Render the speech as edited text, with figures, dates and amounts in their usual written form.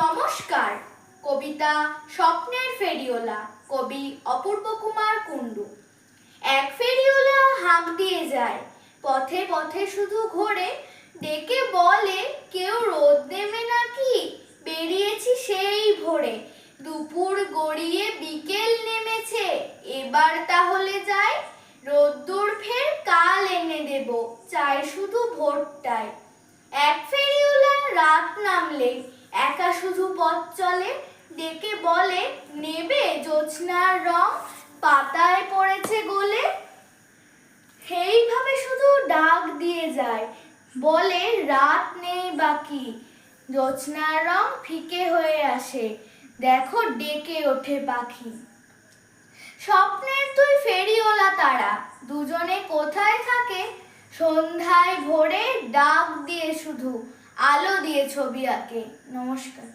নমস্কার। কবিতা স্বপ্নের ফেরিওলা, কবি অপূর্ব কুমার কুণ্ডু। এক ফেরিওলা হাঁক দিয়ে যায়, পথে পথে শুধু ঘোরে, ডেকে বলে কেউ রোদ নেমে নাকি, বেরিয়েছি সেই ভোরে। দুপুর গড়িয়ে বিকেল নেমেছে, এবার তাহলে যাই, রোদ্দুর ফের কাল এনে দেব, চাই শুধু ভোরটাই। এক ফেরিওলা রাত নামলেই একা শুধু পথ চলে, ডেকে বলে নেবে জ্যোৎস্নার রং, পাতায় পড়েছে গলে। এইভাবে শুধু ডাক দিয়ে যায়, বলে রাত নেই বাকি, জ্যোৎস্নার রং ফিকে হয়ে আসে, দেখো ডেকে ওঠে পাখি। স্বপ্নের দুই ফেরিওলা তারা, দুজনে কোথায় থাকে, সন্ধ্যায় ভোরে ডাক দিয়ে শুধু আলো দিয়ে ছবি আঁকে। নমস্কার।